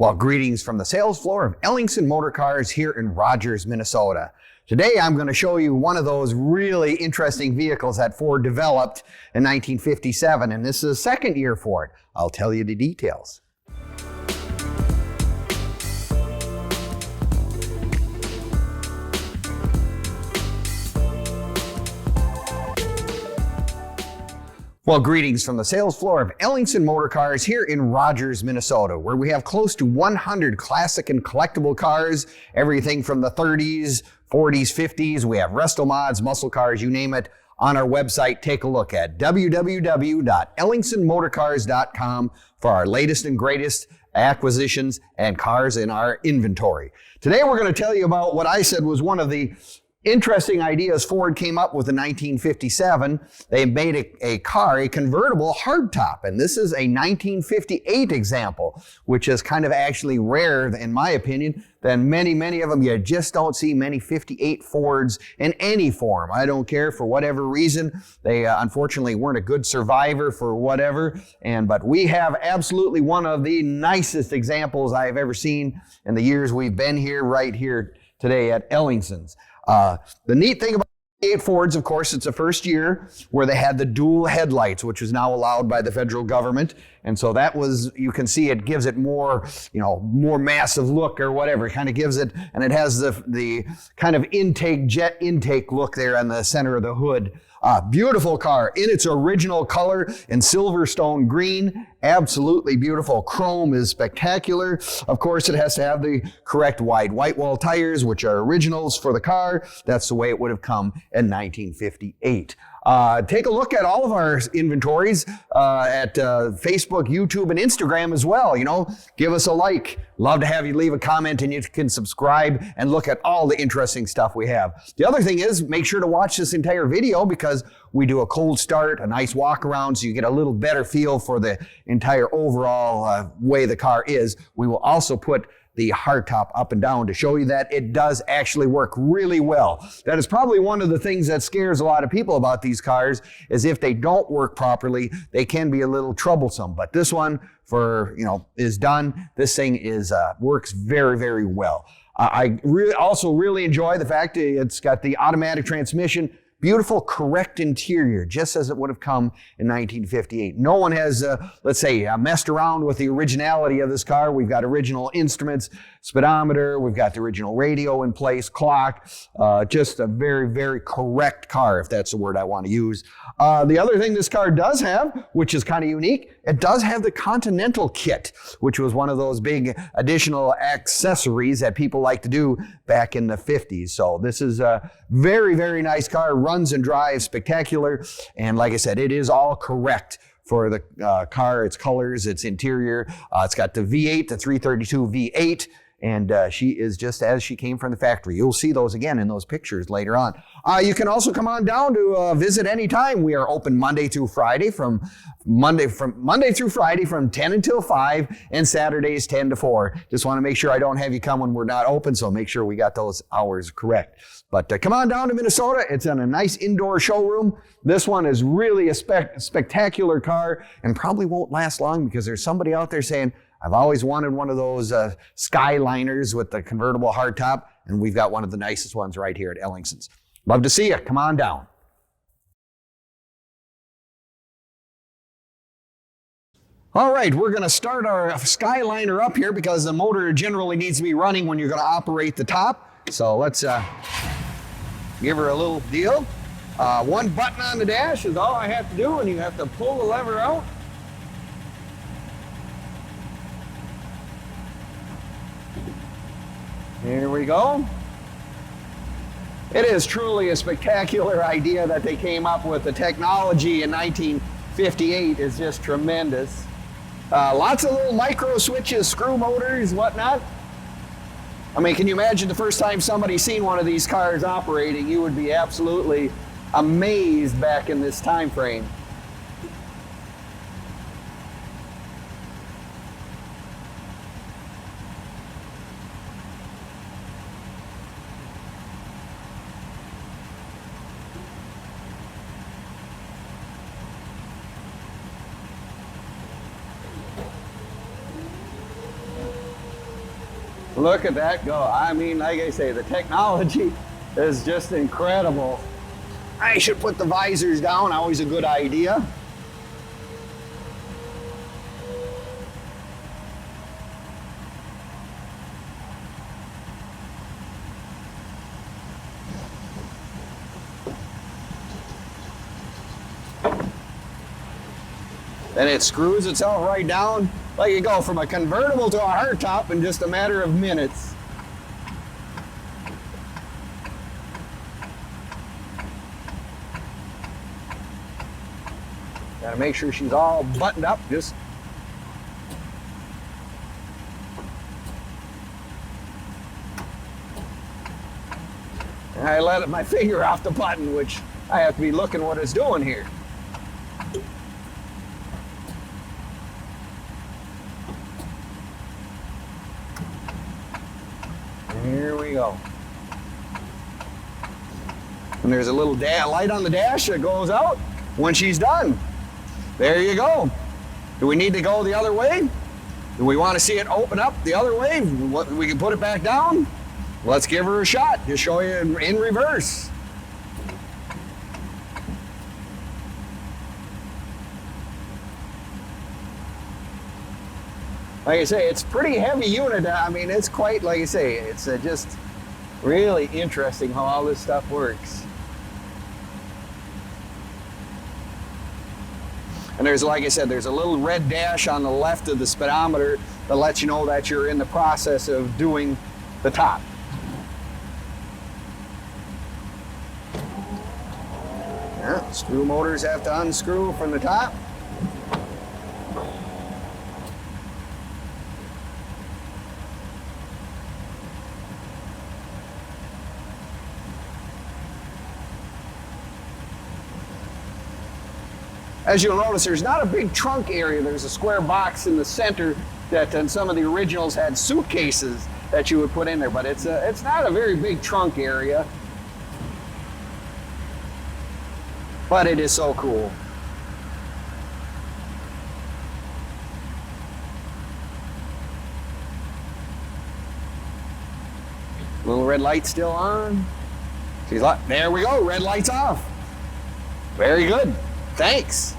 Well, greetings from the sales floor of Ellingson Motorcars here in Rogers, Minnesota. Today I'm going to show you one of those really interesting vehicles that Ford developed in 1957, and this is the second year for it. I'll tell you the details. Well, greetings from the sales floor of Ellingson Motorcars here in Rogers, Minnesota, where we have close to 100 classic and collectible cars, everything from the 30s, 40s, 50s. We have resto mods, muscle cars, you name it, on our website. Take a look at www.ellingsonmotorcars.com for our latest and greatest acquisitions and cars in our inventory. Today, we're going to tell you about what I said was one of the interesting ideas Ford came up with in 1957. They made a car, a convertible hardtop, and this is a 1958 example, which is kind of actually rare, in my opinion, than many of them. You just don't see many 58 Fords in any form. I don't care, for whatever reason. They unfortunately weren't a good survivor for whatever, but we have absolutely one of the nicest examples I've ever seen in the years we've been here, right here today at Ellingson's. The neat thing about 58 Fords, of course, it's the first year where they had the dual headlights, which is now allowed by the federal government. And so that was, you can see it gives it more, more massive look or whatever. It kind of gives it, and it has the kind of jet intake look there on the center of the hood. Beautiful car in its original color in Silverstone Green. Absolutely beautiful. Chrome is spectacular. Of course, it has to have the correct wide whitewall tires, which are originals for the car. That's the way it would have come in 1958. Take a look at all of our inventories at Facebook, YouTube, and Instagram as well. Give us a like. Love to have you leave a comment, and you can subscribe and look at all the interesting stuff we have. The other thing is, make sure to watch this entire video, because we do a cold start, a nice walk around, so you get a little better feel for the entire overall way the car is. We will also put the hardtop up and down to show you that it does actually work really well. That is probably one of the things that scares a lot of people about these cars, is if they don't work properly, they can be a little troublesome. But this one, is done. This thing works very well. I also really enjoy the fact that it's got the automatic transmission. Beautiful, correct interior, just as it would have come in 1958. No one has, messed around with the originality of this car. We've got original instruments, speedometer, we've got the original radio in place, clock, just a very correct car, if that's the word I want to use. The other thing this car does have, which is kind of unique, it does have the Continental kit, which was one of those big additional accessories that people like to do back in the 50s. So this is a very nice car. Runs and drives spectacular, and like I said, it is all correct for the car, its colors, its interior. It's got the V8, the 332 V8, and she is just as she came from the factory. You'll see those again in those pictures later on. You can also come on down to visit anytime. We are open Monday through Friday from 10 until 5, and Saturdays 10 to 4. Just want to make sure I don't have you come when we're not open, so make sure we got those hours correct. But come on down to Minnesota. It's in a nice indoor showroom. This one is really a spectacular car, and probably won't last long, because there's somebody out there saying, I've always wanted one of those Skyliners with the convertible hardtop, and we've got one of the nicest ones right here at Ellingson's. Love to see you. Come on down. All right, we're going to start our Skyliner up here, because the motor generally needs to be running when you're going to operate the top. So let's give her a little deal. One button on the dash is all I have to do, and you have to pull the lever out. Here we go. It is truly a spectacular idea that they came up with. The technology in 1958 is just tremendous. Lots of little micro switches, screw motors, whatnot. I mean, can you imagine the first time somebody's seen one of these cars operating? You would be absolutely amazed back in this time frame. Look at that go. I mean, like I say, the technology is just incredible. I should put the visors down, always a good idea. Then it screws itself right down. Like you go from a convertible to a hardtop in just a matter of minutes. Gotta make sure she's all buttoned up. Just I let my finger off the button, which I have to be looking what it's doing here. Here we go. And there's a little light on the dash that goes out when she's done. There you go. Do we need to go the other way? Do we want to see it open up the other way? We can put it back down? Let's give her a shot. Just show you in reverse. Like I say, it's a pretty heavy unit. I mean, it's quite, like I say, it's just really interesting how all this stuff works. And there's, like I said, there's a little red dash on the left of the speedometer that lets you know that you're in the process of doing the top. Yeah, screw motors have to unscrew from the top. As you'll notice, there's not a big trunk area. There's a square box in the center that in some of the originals had suitcases that you would put in there, but it's not a very big trunk area. But it is so cool. Little red light still on. She's like, there we go, red light's off. Very good, thanks.